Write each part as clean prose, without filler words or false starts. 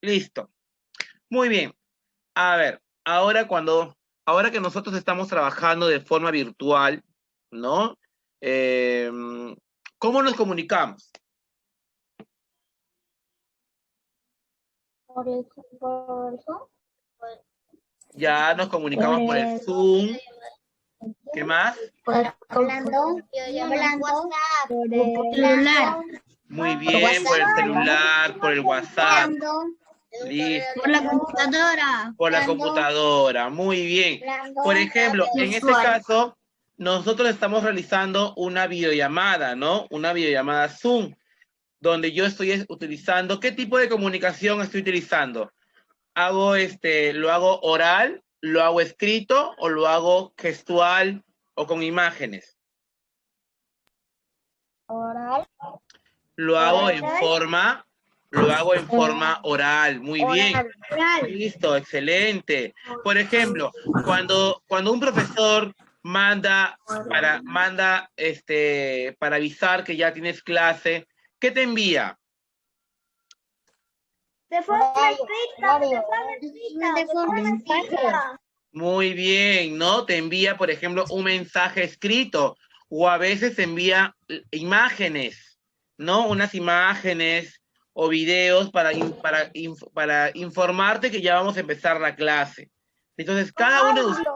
Listo. Muy bien. A ver, ahora que nosotros estamos trabajando de forma virtual, ¿no? ¿Cómo nos comunicamos? Por el Zoom. Ya nos comunicamos por el Zoom. ¿Qué más? Hablando, por el celular, Muy bien, por el celular, por el WhatsApp. Listo. por la computadora. Por la computadora, muy bien. Por ejemplo, en este caso, nosotros estamos realizando una videollamada, ¿no? Una videollamada Zoom, donde yo estoy utilizando, ¿qué tipo de comunicación estoy utilizando? ¿Lo hago oral, lo hago escrito o lo hago gestual o con imágenes? oral. Lo hago en forma oral, muy bien. Oral. Listo, excelente. Por ejemplo, cuando un profesor manda para avisar que ya tienes clase, ¿qué te envía? De forma escrita. De forma escrita. Muy bien, ¿no? Te envía, por ejemplo, un mensaje escrito o a veces envía imágenes, ¿no? Unas imágenes o videos para informarte que ya vamos a empezar la clase. Entonces, cada uno de ustedes,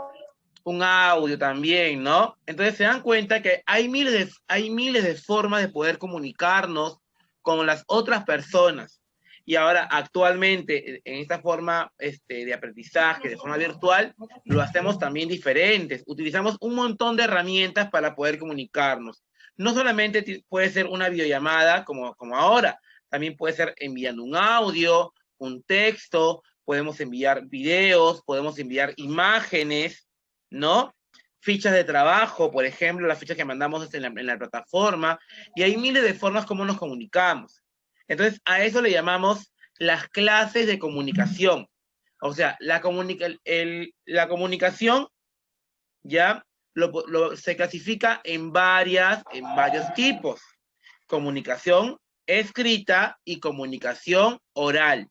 un audio también, ¿no? Entonces se dan cuenta que hay miles de formas de poder comunicarnos con las otras personas. Y ahora, actualmente, en esta forma de aprendizaje, de forma virtual, lo hacemos también diferentes. Utilizamos un montón de herramientas para poder comunicarnos. No solamente puede ser una videollamada como ahora, también puede ser enviando un audio, un texto, podemos enviar videos, podemos enviar imágenes, ¿no? Fichas de trabajo, por ejemplo, las fichas que mandamos en la plataforma, y hay miles de formas como nos comunicamos. Entonces, a eso le llamamos las clases de comunicación. O sea, la comunicación ya se clasifica en varios tipos. Comunicación escrita y comunicación oral,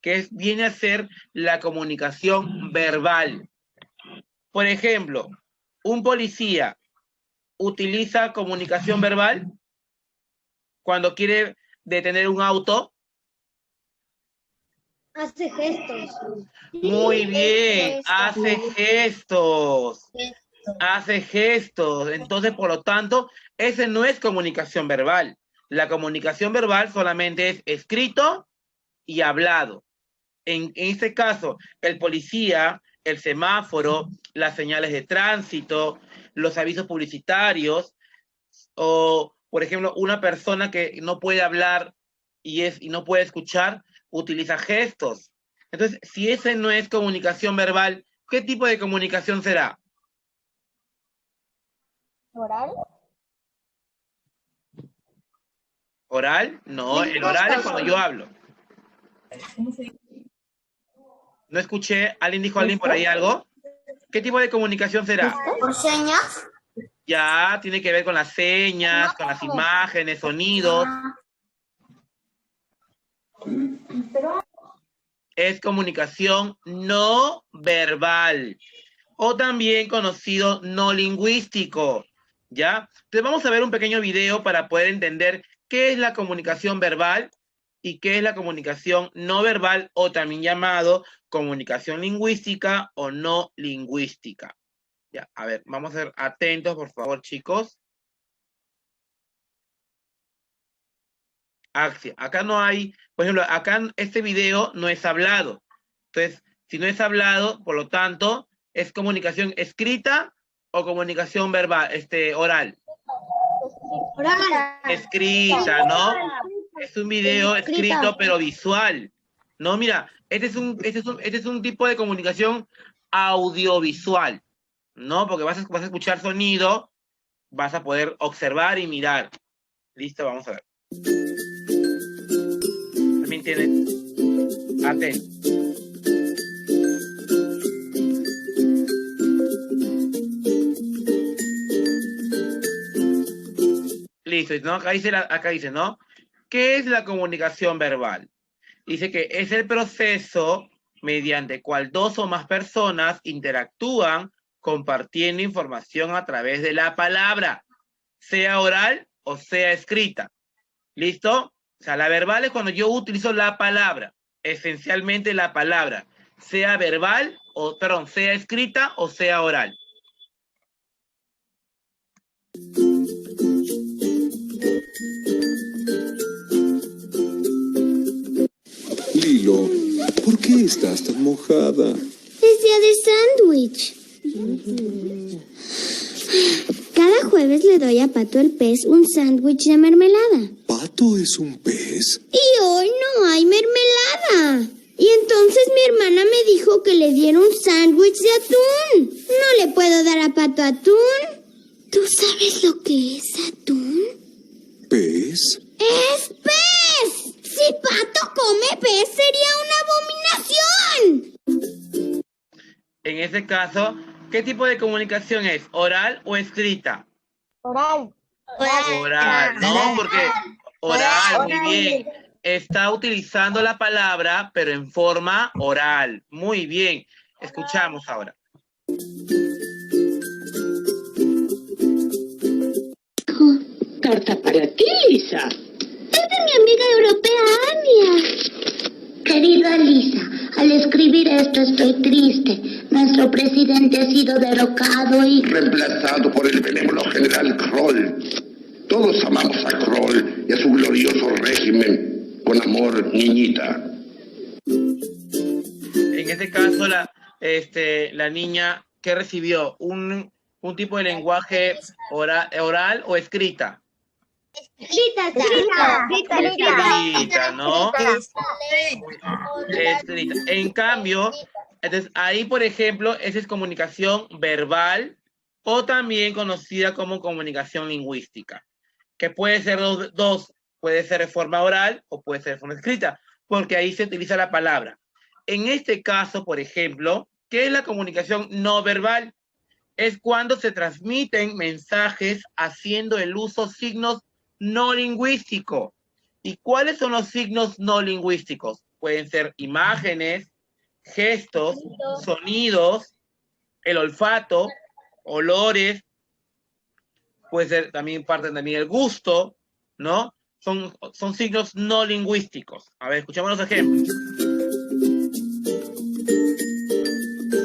que viene a ser la comunicación verbal. Por ejemplo, un policía utiliza comunicación verbal cuando quiere detener un auto. Hace gestos. Muy bien, hace gestos. Hace gestos. Entonces, por lo tanto, ese no es comunicación verbal. La comunicación verbal solamente es escrito y hablado. En este caso, el policía, el semáforo, las señales de tránsito, los avisos publicitarios, o, por ejemplo, una persona que no puede hablar y no puede escuchar, utiliza gestos. Entonces, si ese no es comunicación verbal, ¿qué tipo de comunicación será? Oral. ¿Oral? No, el oral es cuando yo hablo. ¿No escuché? ¿Alguien dijo por ahí algo? ¿Qué tipo de comunicación será? Por señas. Ya, tiene que ver con las señas, con las imágenes, sonidos. Es comunicación no verbal, o también conocido no lingüístico, ¿ya? Entonces vamos a ver un pequeño video para poder entender qué es la comunicación verbal y qué es la comunicación no verbal, o también llamado comunicación lingüística o no lingüística. Ya, a ver, vamos a ser atentos, por favor, chicos. Acá no hay, por ejemplo, acá este video no es hablado. Entonces, si no es hablado, por lo tanto, es comunicación escrita o comunicación verbal, oral. Oral. Escrita, ¿no? Es un video escrito pero visual. No, mira, este es un tipo de comunicación audiovisual, ¿no? Porque vas a escuchar sonido, vas a poder observar y mirar. Listo, vamos a ver. También tiene atento. Listo, ¿no? Acá dice, ¿no? ¿Qué es la comunicación verbal? Dice que es el proceso mediante el cual dos o más personas interactúan compartiendo información a través de la palabra, sea oral o sea escrita. ¿Listo? O sea, la verbal es cuando yo utilizo la palabra, esencialmente la palabra, sea verbal, o perdón, sea escrita o sea oral. Lilo, ¿por qué estás tan mojada? Es día de sándwich. Cada jueves le doy a Pato el pez un sándwich de mermelada. ¿Pato es un pez? Y hoy no hay mermelada. Y entonces mi hermana me dijo que le diera un sándwich de atún. No le puedo dar a Pato atún. ¿Tú sabes lo que es atún? ¿Pez? ¡Es pez! Si Pato come pez sería una abominación. En ese caso, ¿qué tipo de comunicación es? ¿Oral o escrita? Oral. Oral, ¿no? Porque oral, muy bien. Está utilizando la palabra, pero en forma oral. Muy bien. Escuchamos ahora. Carta para ti, Lisa. Es de mi amiga europea, Ania. Querida Lisa, al escribir esto estoy triste. Nuestro presidente ha sido derrocado y... reemplazado por el benévolo general Kroll. Todos amamos a Kroll y a su glorioso régimen. Con amor, niñita. En este caso, la niña que recibió un tipo de lenguaje oral o escrita. Escrita, ¿no? Escrita. En cambio, entonces ahí, por ejemplo, esa es comunicación verbal o también conocida como comunicación lingüística, que puede ser dos, puede ser de forma oral o puede ser de forma escrita, porque ahí se utiliza la palabra. En este caso, por ejemplo, ¿qué es la comunicación no verbal? Es cuando se transmiten mensajes haciendo el uso de signos no lingüísticos. ¿Y cuáles son los signos no lingüísticos? Pueden ser imágenes, gestos, sonidos, el olfato, olores, puede ser también parte también el gusto, ¿no? Son signos no lingüísticos. A ver, escuchemos los ejemplos.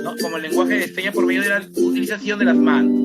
¿No? Como el lenguaje de señas por medio de la utilización de las manos.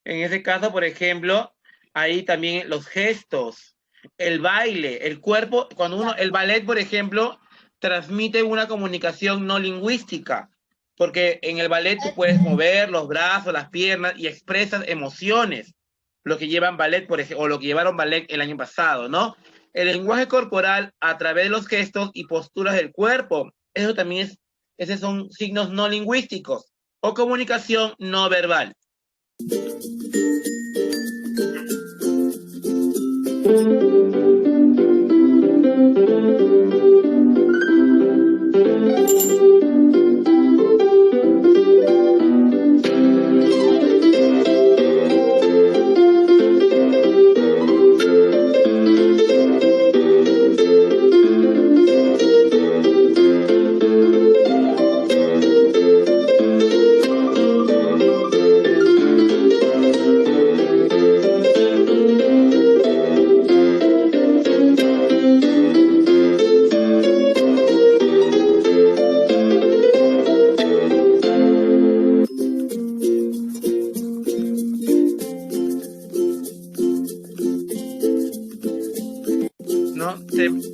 En ese caso, por ejemplo, ahí también los gestos, el baile, el cuerpo, el ballet, por ejemplo, transmite una comunicación no lingüística, porque en el ballet tú puedes mover los brazos, las piernas y expresas emociones, lo que llevan ballet, por ejemplo, o lo que llevaron ballet el año pasado, ¿no? El lenguaje corporal a través de los gestos y posturas del cuerpo, eso también esos son signos no lingüísticos o comunicación no verbal.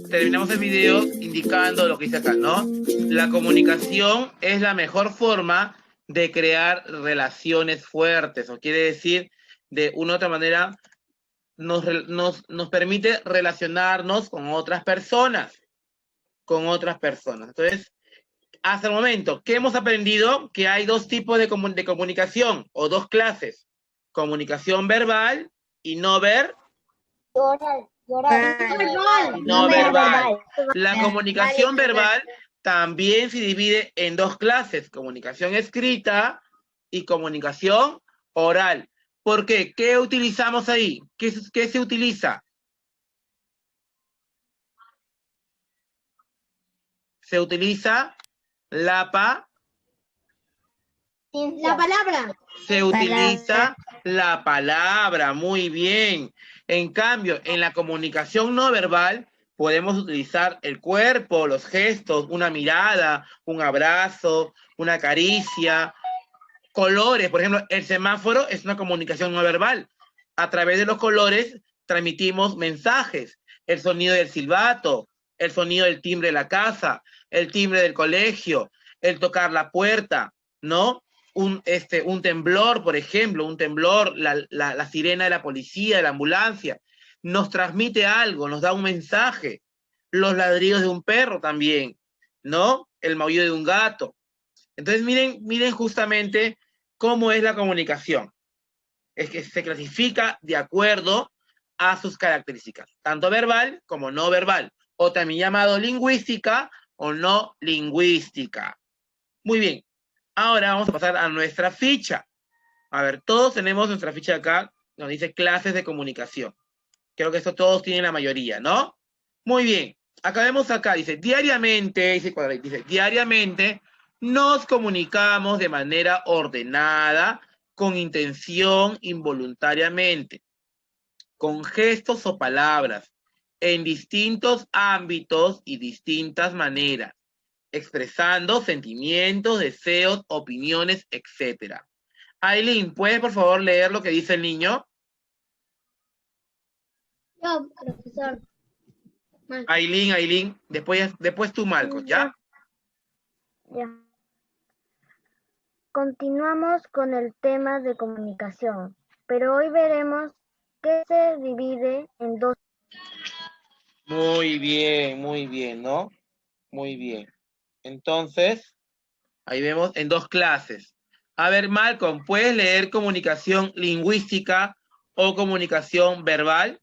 Terminamos el video indicando lo que dice acá, ¿no? La comunicación es la mejor forma de crear relaciones fuertes, o quiere decir, de una u otra manera, nos permite relacionarnos con otras personas. Entonces, hasta el momento, ¿qué hemos aprendido? Que hay dos tipos de comunicación, o dos clases. Comunicación verbal y no verbal. No verbal. La comunicación verbal también se divide en dos clases, comunicación escrita y comunicación oral. ¿Por qué? ¿Qué utilizamos ahí? ¿Qué se utiliza? Se utiliza la palabra. Se utiliza la palabra, muy bien. En cambio, en la comunicación no verbal, podemos utilizar el cuerpo, los gestos, una mirada, un abrazo, una caricia, colores. Por ejemplo, el semáforo es una comunicación no verbal. A través de los colores transmitimos mensajes. El sonido del silbato, el sonido del timbre de la casa, el timbre del colegio, el tocar la puerta, ¿no? Un temblor, por ejemplo, la sirena de la policía, de la ambulancia, nos transmite algo, nos da un mensaje. Los ladridos de un perro también, ¿no? El maullido de un gato. Entonces, miren justamente cómo es la comunicación. Es que se clasifica de acuerdo a sus características, tanto verbal como no verbal, o también llamado lingüística o no lingüística. Muy bien. Ahora vamos a pasar a nuestra ficha. A ver, todos tenemos nuestra ficha acá, nos dice clases de comunicación. Creo que esto todos tienen la mayoría, ¿no? Muy bien. Acabemos acá, dice, diariamente nos comunicamos de manera ordenada, con intención, involuntariamente, con gestos o palabras, en distintos ámbitos y distintas maneras, expresando sentimientos, deseos, opiniones, etc. Aileen, ¿puedes por favor leer lo que dice el niño? Yo, profesor. Aileen, después tú, Marcos, ¿ya? Ya. Continuamos con el tema de comunicación, pero hoy veremos que se divide en dos. Muy bien, ¿no? Muy bien. Entonces, ahí vemos en dos clases. A ver, Malcolm, ¿puedes leer comunicación lingüística o comunicación verbal?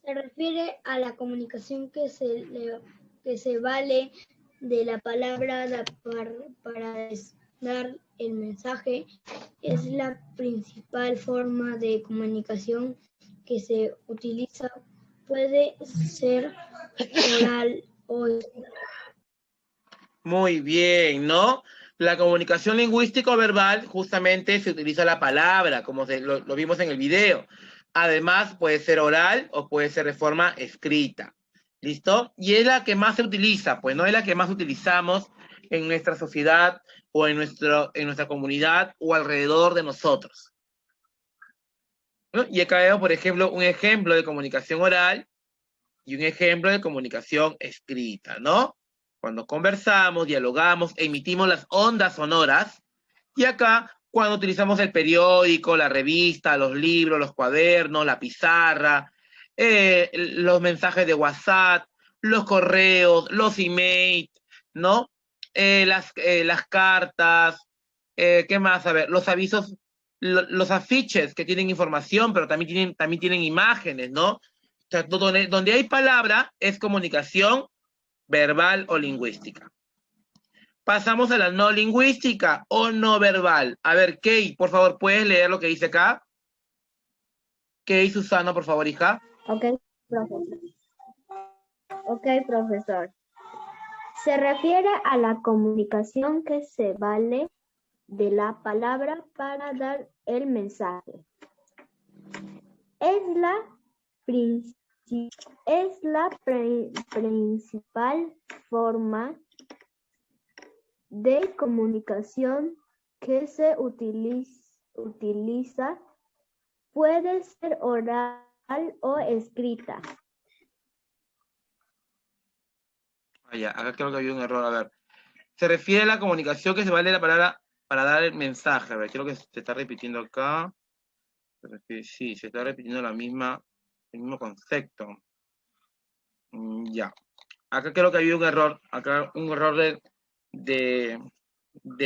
Se refiere a la comunicación que se vale de la palabra para dar el mensaje. Es la principal forma de comunicación que se utiliza. Puede ser oral o escrita. Muy bien, ¿no? La comunicación lingüística o verbal justamente se utiliza la palabra, como lo vimos en el video. Además, puede ser oral o puede ser de forma escrita. ¿Listo? Y es la que más se utiliza, pues no es la que más utilizamos en nuestra sociedad o en nuestra comunidad o alrededor de nosotros. ¿No? Y acá vemos, por ejemplo, un ejemplo de comunicación oral y un ejemplo de comunicación escrita, ¿no? Cuando conversamos, dialogamos, emitimos las ondas sonoras. Y acá, cuando utilizamos el periódico, la revista, los libros, los cuadernos, la pizarra, los mensajes de WhatsApp, los correos, los emails, ¿no? Las cartas, ¿qué más? A ver, los avisos, los afiches que tienen información, pero también tienen imágenes, ¿no? O sea, donde hay palabra es comunicación verbal o lingüística. Pasamos a la no lingüística o no verbal. A ver, Kay, por favor, ¿puedes leer lo que dice acá? Kay, Susana, por favor, hija. Ok, profesor. Se refiere a la comunicación que se vale de la palabra para dar el mensaje. Es la principal forma de comunicación que se utiliza. Puede ser oral o escrita. Ya, acá creo que había un error. A ver. Se refiere a la comunicación que se vale la palabra para dar el mensaje. A ver, creo que se está repitiendo acá. Sí, se está repitiendo el mismo concepto. Ya. Acá creo que había un error. Acá un error de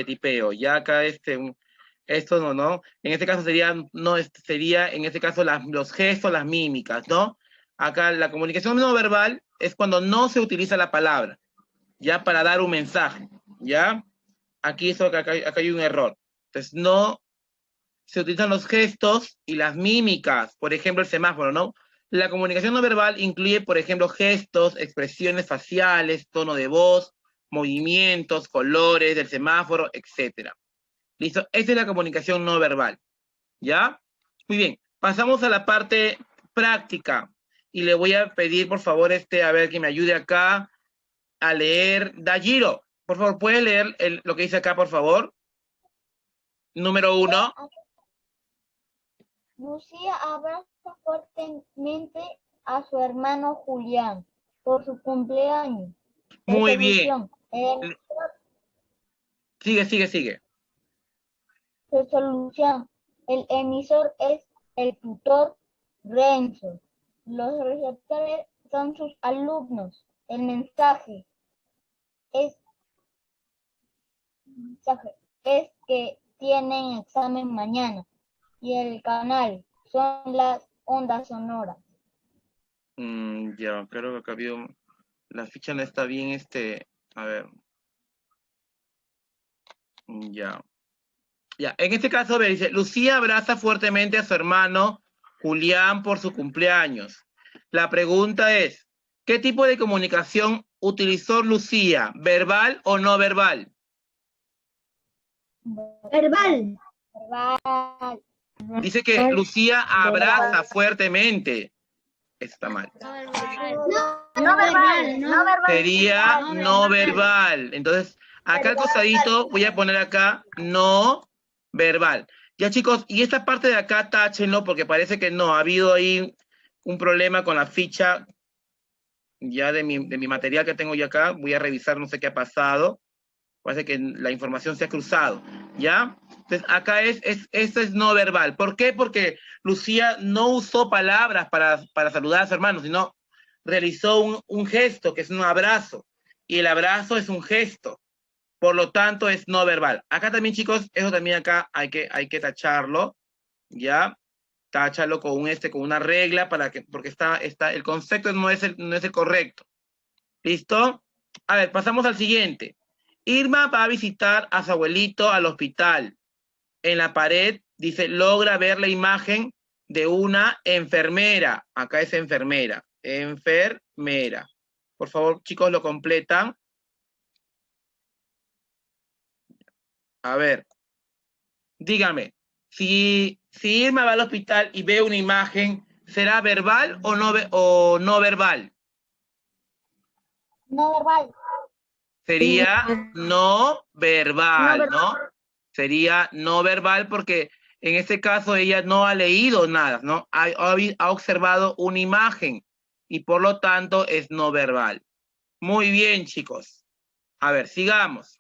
tipeo. Ya acá esto no. En este caso sería en este caso los gestos, las mímicas, ¿no? Acá la comunicación no verbal es cuando no se utiliza la palabra, ya para dar un mensaje, ¿ya? Aquí acá hay un error. Entonces no se utilizan los gestos y las mímicas, por ejemplo el semáforo, ¿no? La comunicación no verbal incluye, por ejemplo, gestos, expresiones faciales, tono de voz, movimientos, colores del semáforo, etcétera. ¿Listo? Esa es la comunicación no verbal. ¿Ya? Muy bien. Pasamos a la parte práctica. Y le voy a pedir, por favor, a ver, que me ayude acá a leer. Dayiro, por favor, ¿puede leer lo que dice acá, por favor? Número 1. Lucía abraza fuertemente a su hermano Julián por su cumpleaños. Muy bien. Sigue. Resolución. El emisor es el tutor Renzo. Los receptores son sus alumnos. El mensaje es que tienen examen mañana. Y el canal son las ondas sonoras. Ya, creo que acá había la ficha no está bien, a ver. Ya, en este caso, dice, Lucía abraza fuertemente a su hermano Julián por su cumpleaños. La pregunta es, ¿qué tipo de comunicación utilizó Lucía? ¿Verbal o no verbal? Verbal. Dice que Lucía abraza fuertemente. Está mal. No verbal. Sería no verbal. Entonces, acá al costadito voy a poner acá no verbal. Ya, chicos, y esta parte de acá táchenlo porque parece que no, ha habido ahí un problema con la ficha ya de mi material que tengo yo acá. Voy a revisar, no sé qué ha pasado. Parece que la información se ha cruzado, ¿ya? Entonces, acá esto es no verbal. ¿Por qué? Porque Lucía no usó palabras para saludar a su hermano, sino realizó un gesto, que es un abrazo. Y el abrazo es un gesto. Por lo tanto, es no verbal. Acá también, chicos, eso también acá hay que tacharlo, ¿ya? Táchalo con una regla porque el concepto no es el correcto. ¿Listo? A ver, pasamos al siguiente. Irma va a visitar a su abuelito al hospital. En la pared, dice, logra ver la imagen de una enfermera. Acá es enfermera. Enfermera. Por favor, chicos, lo completan. A ver. Dígame, si Irma va al hospital y ve una imagen, ¿será verbal o no verbal? No verbal. Sería no verbal, ¿no? Sería no verbal porque en este caso ella no ha leído nada, ¿no? Ha observado una imagen y por lo tanto es no verbal. Muy bien, chicos. A ver, sigamos.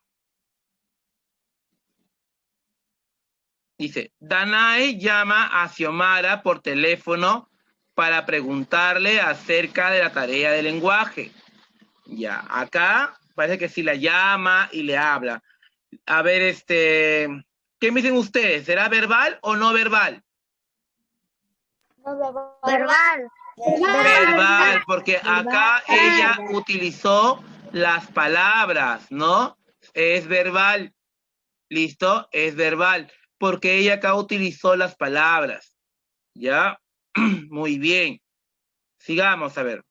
Dice, Danae llama a Xiomara por teléfono para preguntarle acerca de la tarea de lenguaje. Ya, acá parece que sí la llama y le habla. A ver, ¿qué me dicen ustedes? ¿Será verbal o no verbal? No verbal. Verbal, porque acá ella utilizó las palabras, ¿no? Es verbal. ¿Listo? Es verbal. Porque ella acá utilizó las palabras. ¿Ya? Muy bien. Sigamos, a ver.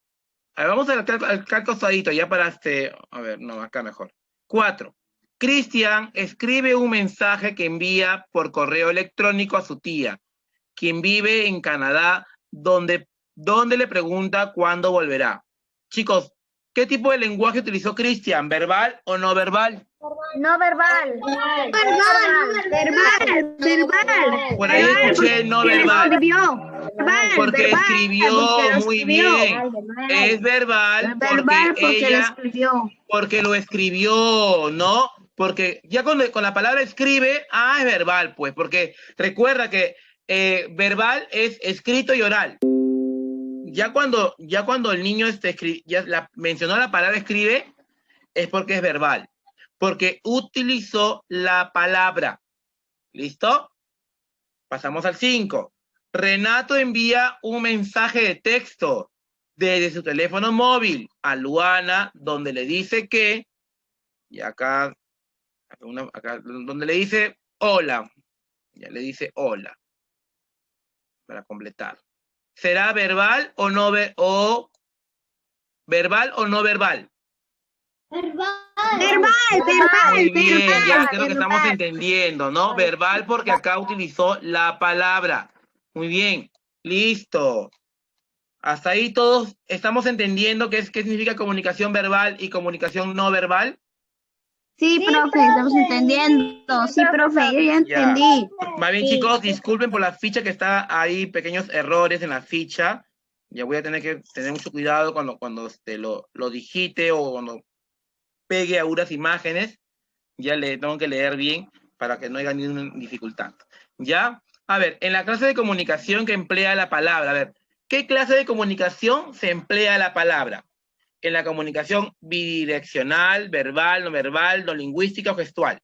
A ver, vamos al costadito, ya para a ver, no, acá mejor. 4. Cristian escribe un mensaje que envía por correo electrónico a su tía, quien vive en Canadá, donde le pregunta cuándo volverá. Chicos, ¿qué tipo de lenguaje utilizó Cristian? ¿Verbal o no verbal? No verbal. Verbal. Por ahí escuché no verbal. Porque verbal, escribió, porque lo muy escribió. bien. Es verbal porque lo ella, escribió. porque lo escribió, ¿no? Porque ya con la palabra escribe, es verbal, pues, porque recuerda que verbal es escrito y oral. Ya cuando el niño mencionó la palabra escribe, es porque es verbal, porque utilizó la palabra. ¿Listo? Pasamos al 5. Renato envía un mensaje de texto desde su teléfono móvil a Luana, donde le dice que, y acá donde le dice hola, ya le dice hola, para completar. ¿Será verbal o no verbal o no verbal? Muy bien, ya creo que estamos entendiendo, ¿no? Verbal porque acá utilizó la palabra. Muy bien, listo. Hasta ahí todos estamos entendiendo qué significa comunicación verbal y comunicación no verbal. Sí, profe, estamos entendiendo. Sí, profe, yo ya entendí. Más bien, chicos, disculpen por la ficha que está ahí, pequeños errores en la ficha. Ya voy a tener que tener mucho cuidado cuando lo digite o cuando pegue a unas imágenes. Ya le tengo que leer bien para que no haya ninguna dificultad. ¿Ya? A ver, en la clase de comunicación que emplea la palabra, a ver, ¿qué clase de comunicación se emplea la palabra? En la comunicación bidireccional, verbal, no lingüística o gestual.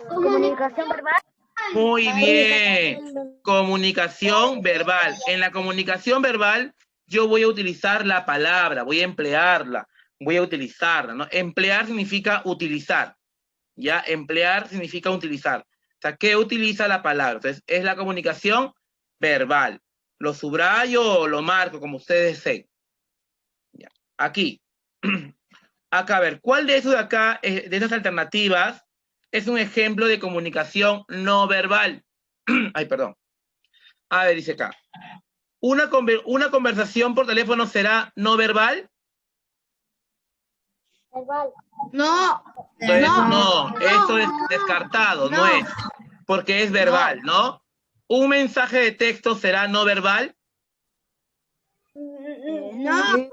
Comunicación verbal. Muy bien. Comunicación verbal. En la comunicación verbal, yo voy a utilizar la palabra, voy a emplearla, voy a utilizarla, ¿no? Emplear significa utilizar. ¿Ya? Emplear significa utilizar. O sea, ¿qué utiliza la palabra? Entonces, es la comunicación verbal. Lo subrayo o lo marco, como ustedes deseen. Ya. Aquí. Acá, a ver, ¿cuál de esos de acá, de esas alternativas, es un ejemplo de comunicación no verbal? Ay, perdón. A ver, dice acá. ¿Una conversación por teléfono será no verbal? Verbal. No. Entonces, no, esto es descartado, no es, porque es verbal, ¿no? ¿Un mensaje de texto será no verbal? No,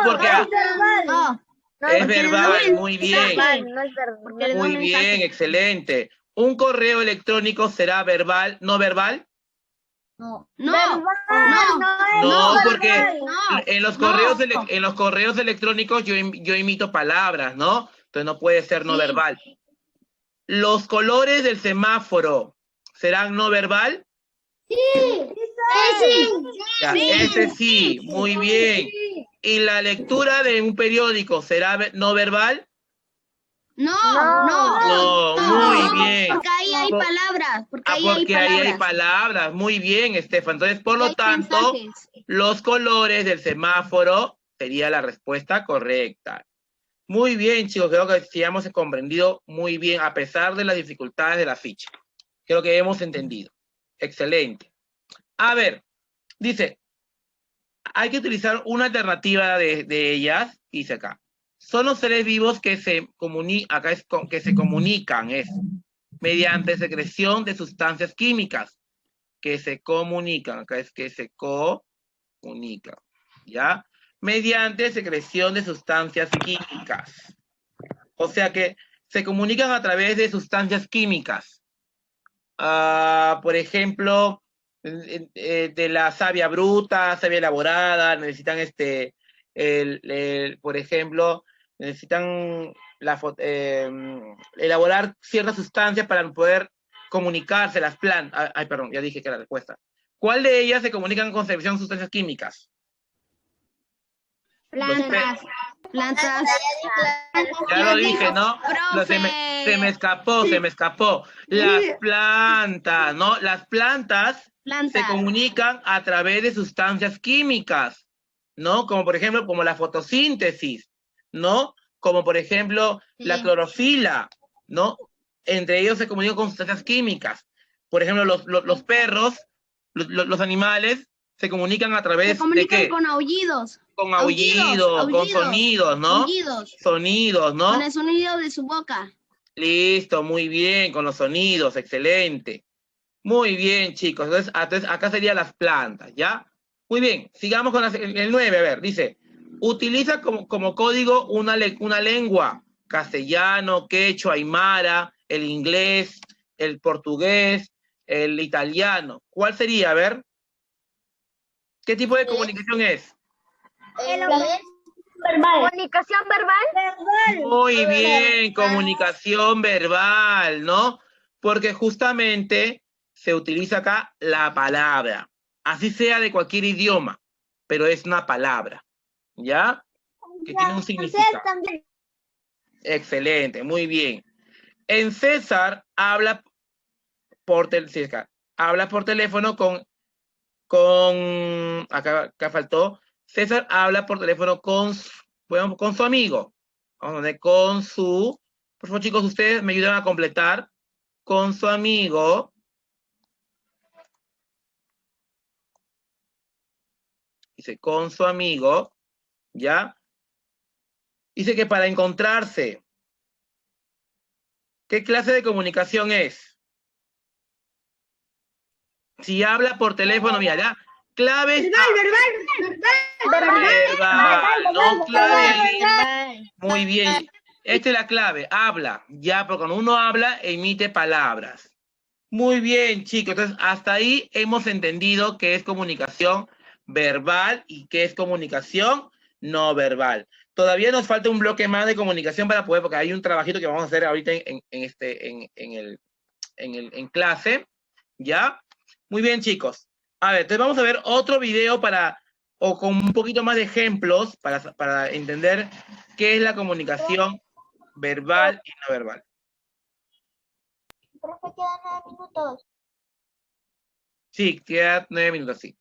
porque es verbal, muy bien. Muy bien, excelente. ¿Un correo electrónico será verbal, no verbal? No. No, porque en los correos electrónicos yo emito palabras, ¿no? Entonces no puede ser no verbal. ¿Los colores del semáforo serán no verbal? Ya, ese sí, muy bien. ¿Y la lectura de un periódico será no verbal? No, muy bien. Porque ahí hay palabras. Porque ahí hay palabras. Muy bien, Estefan. Entonces, por lo tanto, los colores del semáforo sería la respuesta correcta. Muy bien, chicos. Creo que sí hemos comprendido muy bien, a pesar de las dificultades de la ficha. Creo que hemos entendido. Excelente. A ver, dice, hay que utilizar una alternativa de ellas, dice acá. Son los seres vivos que se comunican, mediante secreción de sustancias químicas, que se comunican, acá es que se comunican, ¿ya? Mediante secreción de sustancias químicas. O sea que se comunican a través de sustancias químicas. Por ejemplo, de la savia bruta, savia elaborada, necesitan por ejemplo, necesitan elaborar ciertas sustancias para poder comunicarse las plantas. Ay, perdón, ya dije que era la respuesta. ¿Cuál de ellas se comunican con secreción de sustancias químicas? Plantas. Ya lo dije, ¿no? Se me escapó. Las plantas, ¿no? Las plantas se comunican a través de sustancias químicas, ¿no? Como por ejemplo, como la fotosíntesis, ¿no? Como por ejemplo, la clorofila, ¿no? Entre ellos se comunican con sustancias químicas. Por ejemplo, los perros, los animales, se comunican a través de ¿qué? Con aullidos. Con aullidos, con sonidos, ¿no? Sonidos, ¿no? Con el sonido de su boca. Listo, muy bien, con los sonidos, excelente. Muy bien, chicos. Entonces acá serían las plantas, ¿ya? Muy bien, sigamos con el 9. A ver, dice, utiliza como código una lengua, castellano, quechua, aymara, el inglés, el portugués, el italiano. ¿Cuál sería? A ver. ¿Qué tipo de comunicación es? Comunicación verbal. Muy bien, comunicación verbal, ¿no? Porque justamente se utiliza acá la palabra, así sea de cualquier idioma, pero es una palabra, ¿ya? Que tiene un significado. Excelente, muy bien. En César habla por teléfono acá faltó. César habla por teléfono con su amigo. Vamos a poner con su. Por favor, chicos, ustedes me ayudan a completar. Con su amigo. Dice, con su amigo. ¿Ya? Dice que para encontrarse. ¿Qué clase de comunicación es? Si habla por teléfono, mira, ya. Claves. Verbal, no clave. Muy bien. Esta es la clave. Habla. Ya, porque cuando uno habla, emite palabras. Muy bien, chicos. Entonces, hasta ahí hemos entendido qué es comunicación verbal y qué es comunicación no verbal. Todavía nos falta un bloque más de comunicación para poder, porque hay un trabajito que vamos a hacer ahorita en clase. ¿Ya? Muy bien, chicos. A ver, entonces vamos a ver otro video o con un poquito más de ejemplos para entender qué es la comunicación verbal y no verbal. Profe, quedan 9 minutos. Sí, queda 9 minutos, sí.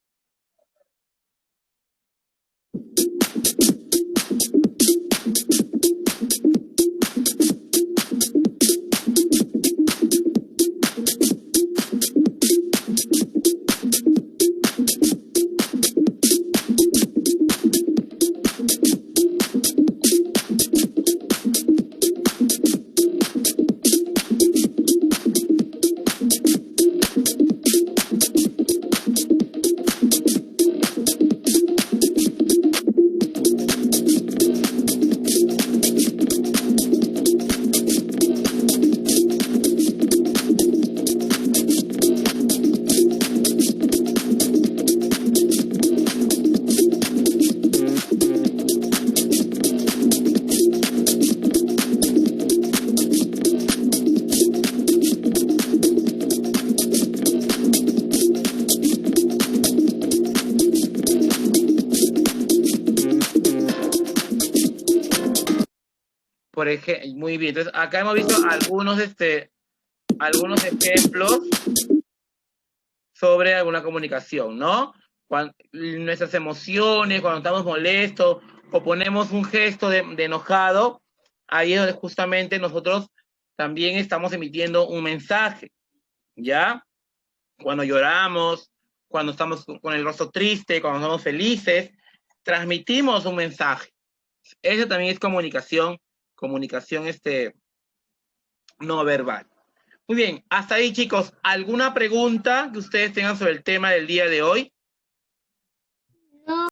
Por ejemplo, muy bien. Entonces, acá hemos visto algunos ejemplos sobre alguna comunicación, ¿no? Nuestras emociones, cuando estamos molestos o ponemos un gesto de enojado, ahí es donde justamente nosotros también estamos emitiendo un mensaje, ¿ya? Cuando lloramos, cuando estamos con el rostro triste, cuando estamos felices, transmitimos un mensaje. Eso también es comunicación no verbal. Muy bien, hasta ahí, chicos. ¿Alguna pregunta que ustedes tengan sobre el tema del día de hoy?